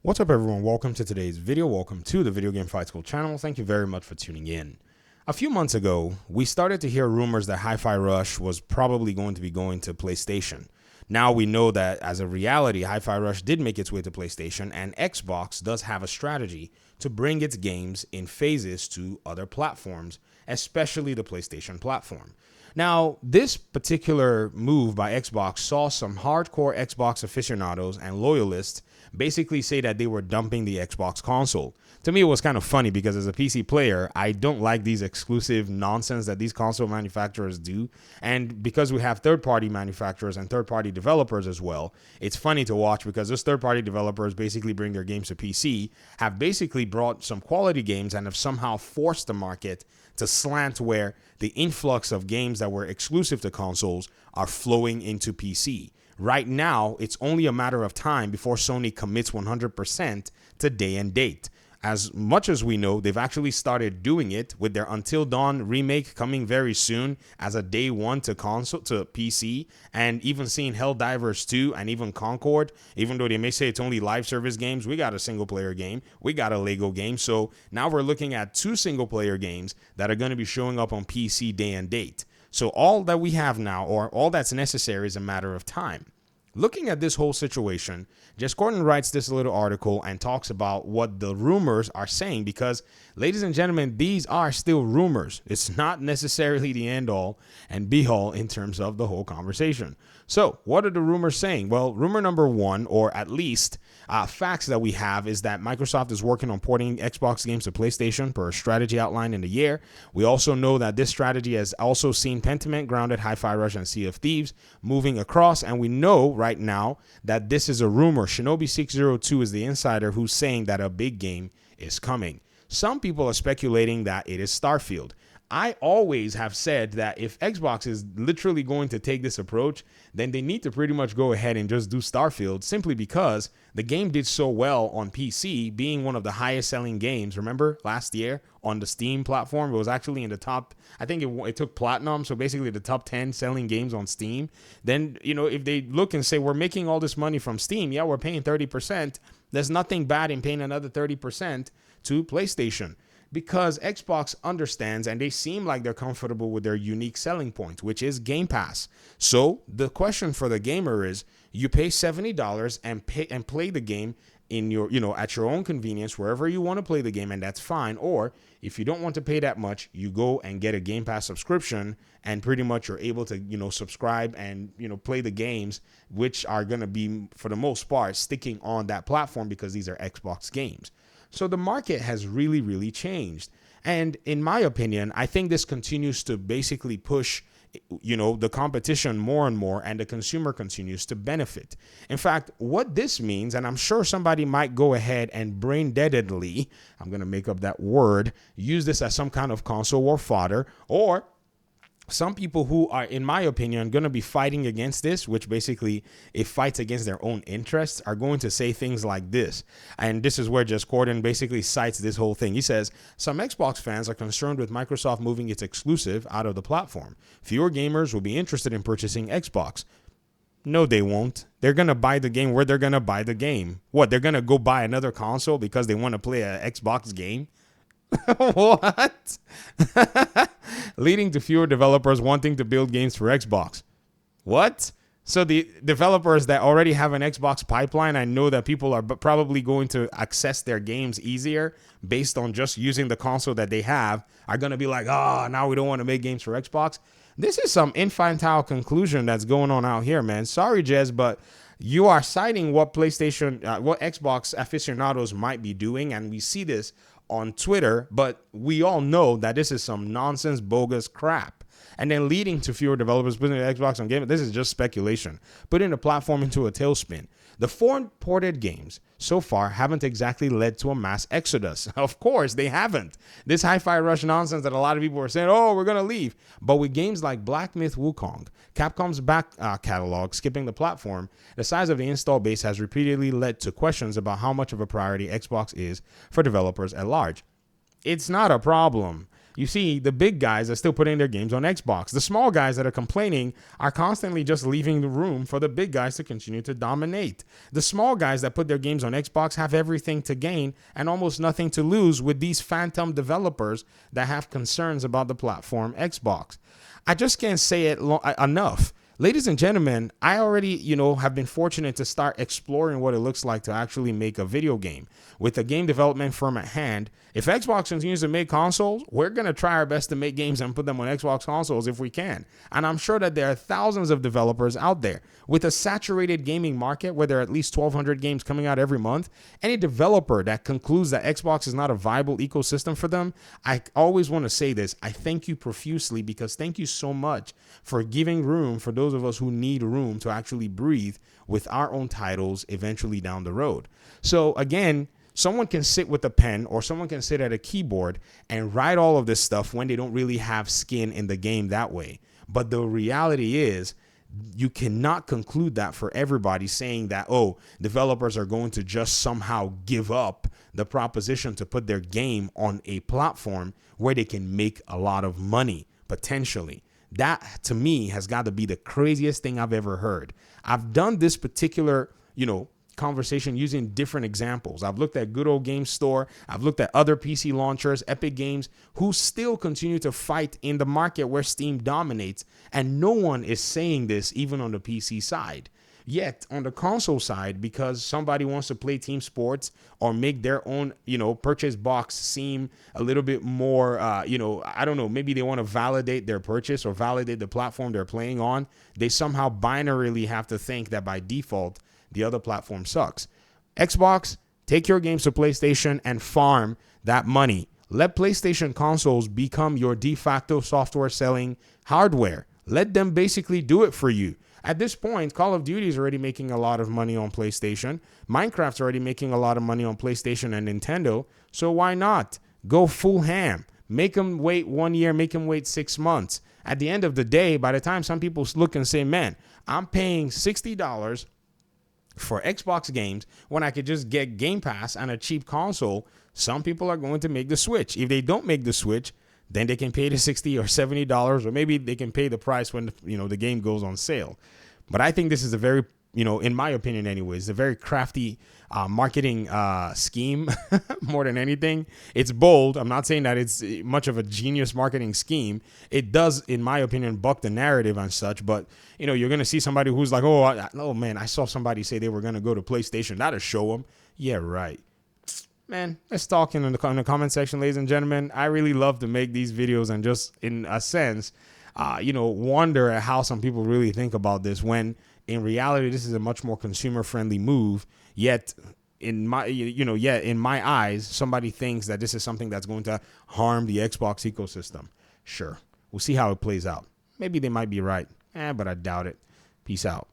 What's up, everyone? Welcome to today's video. Welcome to the Video Game Fight School channel. Thank you very much for tuning in. A few months ago, we started to hear rumors that Hi-Fi Rush was probably going to be going to PlayStation. Now we know that as a reality, Hi-Fi Rush did make its way to PlayStation, and Xbox does have a strategy to bring its games in phases to other platforms, especially the PlayStation platform. Now, this particular move by Xbox saw some hardcore Xbox aficionados and loyalists basically say that they were dumping the Xbox console. To me, it was kind of funny because as a PC player, I don't like these exclusive nonsense that these console manufacturers do. And because we have third-party manufacturers and third-party developers as well, it's funny to watch because those third-party developers basically bring their games to PC, have basically brought some quality games and have somehow forced the market to slant where the influx of games that were exclusive to consoles are flowing into PC. Right now, it's only a matter of time before Sony commits 100% to day and date. As much as we know, they've actually started doing it with their Until Dawn remake coming very soon as a day one to console to PC, and even seeing Helldivers 2 and even Concord. Even though they may say it's only live service games, we got a single player game, we got a Lego game. So now we're looking at two single player games that are going to be showing up on PC day and date. So all that we have now, or all that's necessary, is a matter of time. Looking at this whole situation, Jess Gordon writes this little article and talks about what the rumors are saying because, ladies and gentlemen, these are still rumors. It's not necessarily the end all and be all in terms of the whole conversation. So what are the rumors saying? Well, rumor number one, or at least facts that we have, is that Microsoft is working on porting Xbox games to PlayStation per a strategy outlined in the year. We also know that this strategy has also seen Pentiment, Grounded, Hi-Fi Rush, and Sea of Thieves moving across, and we know right now that this is a rumor. Shinobi 602 is the insider who's saying that a big game is coming. Some people are speculating that it is Starfield. I always have said that if Xbox is literally going to take this approach, then they need to pretty much go ahead and just do Starfield, simply because the game did so well on PC, being one of the highest selling games. Remember last year on the Steam platform, it was actually in the top, I think it took platinum, so basically the top 10 selling games on Steam. Then, if they look and say, we're making all this money from Steam, yeah, we're paying 30%. There's nothing bad in paying another 30% to PlayStation, because Xbox understands and they seem like they're comfortable with their unique selling point, which is Game Pass. So the question for the gamer is, you pay $70 and play the game in your, at your own convenience, wherever you want to play the game, and that's fine. Or if you don't want to pay that much, you go and get a Game Pass subscription, and pretty much you're able to, subscribe and, play the games, which are going to be, for the most part, sticking on that platform because these are Xbox games. So the market has really, really changed. And in my opinion, I think this continues to basically push, the competition more and more, and the consumer continues to benefit. In fact, what this means, and I'm sure somebody might go ahead and brain deadedly, I'm going to make up that word, use this as some kind of console war fodder, or some people who are, in my opinion, going to be fighting against this, which basically it fights against their own interests, are going to say things like this. And this is where Jess Gordon basically cites this whole thing. He says, some Xbox fans are concerned with Microsoft moving its exclusive out of the platform. Fewer gamers will be interested in purchasing Xbox. No, they won't. They're going to buy the game where they're going to buy the game. What, they're going to go buy another console because they want to play an Xbox game? What? Leading to fewer developers wanting to build games for Xbox. What? So the developers that already have an Xbox pipeline, I know that people are probably going to access their games easier based on just using the console that they have, are going to be like, now we don't want to make games for Xbox. This is some infantile conclusion that's going on out here, man. Sorry, Jez, but you are citing what what Xbox aficionados might be doing, and we see this on Twitter, but we all know that this is some nonsense, bogus crap. And then leading to fewer developers putting the Xbox on game. This is just speculation. Putting the platform into a tailspin. The foreign ported games so far haven't exactly led to a mass exodus. Of course, they haven't. This Hi-Fi Rush nonsense that a lot of people are saying, we're going to leave. But with games like Black Myth Wukong, Capcom's back catalog skipping the platform, the size of the install base has repeatedly led to questions about how much of a priority Xbox is for developers at large. It's not a problem. You see, the big guys are still putting their games on Xbox. The small guys that are complaining are constantly just leaving the room for the big guys to continue to dominate. The small guys that put their games on Xbox have everything to gain and almost nothing to lose with these phantom developers that have concerns about the platform Xbox. I just can't say it enough. Ladies and gentlemen, I already, have been fortunate to start exploring what it looks like to actually make a video game. With a game development firm at hand, if Xbox continues to make consoles, we're going to try our best to make games and put them on Xbox consoles if we can. And I'm sure that there are thousands of developers out there. With a saturated gaming market where there are at least 1,200 games coming out every month, any developer that concludes that Xbox is not a viable ecosystem for them, I always want to say this. I thank you profusely, because thank you so much for giving room for those of us who need room to actually breathe with our own titles eventually down the road. So again, someone can sit with a pen or someone can sit at a keyboard and write all of this stuff when they don't really have skin in the game that way. But the reality is, you cannot conclude that for everybody, saying that, oh, developers are going to just somehow give up the proposition to put their game on a platform where they can make a lot of money, potentially. That, to me, has got to be the craziest thing I've ever heard. I've done this particular, conversation using different examples. I've looked at Good Old Game Store. I've looked at other PC launchers, Epic Games, who still continue to fight in the market where Steam dominates. And no one is saying this even on the PC side. Yet on the console side, because somebody wants to play team sports or make their own, purchase box seem a little bit more, I don't know, maybe they want to validate their purchase or validate the platform they're playing on. They somehow binarily have to think that by default, the other platform sucks. Xbox, take your games to PlayStation and farm that money. Let PlayStation consoles become your de facto software selling hardware. Let them basically do it for you. At this point, Call of Duty is already making a lot of money on PlayStation. Minecraft's already making a lot of money on PlayStation and Nintendo. So why not? Go full ham. Make them wait 1 year, make them wait 6 months. At the end of the day, by the time some people look and say, man, I'm paying $60 for Xbox games when I could just get Game Pass and a cheap console, some people are going to make the switch. If they don't make the switch, then they can pay the $60 or $70, or maybe they can pay the price when the game goes on sale. But I think this is a very, in my opinion anyways, a very crafty marketing scheme more than anything. It's bold. I'm not saying that it's much of a genius marketing scheme. It does, in my opinion, buck the narrative and such. But, you're going to see somebody who's like, oh, man, I saw somebody say they were going to go to PlayStation. That'll show them. Yeah, right. Man, let's talk in the comment section, ladies and gentlemen. I really love to make these videos and just, in a sense, wonder at how some people really think about this, when in reality, this is a much more consumer-friendly move. Yet, in my eyes, somebody thinks that this is something that's going to harm the Xbox ecosystem. Sure, we'll see how it plays out. Maybe they might be right, but I doubt it. Peace out.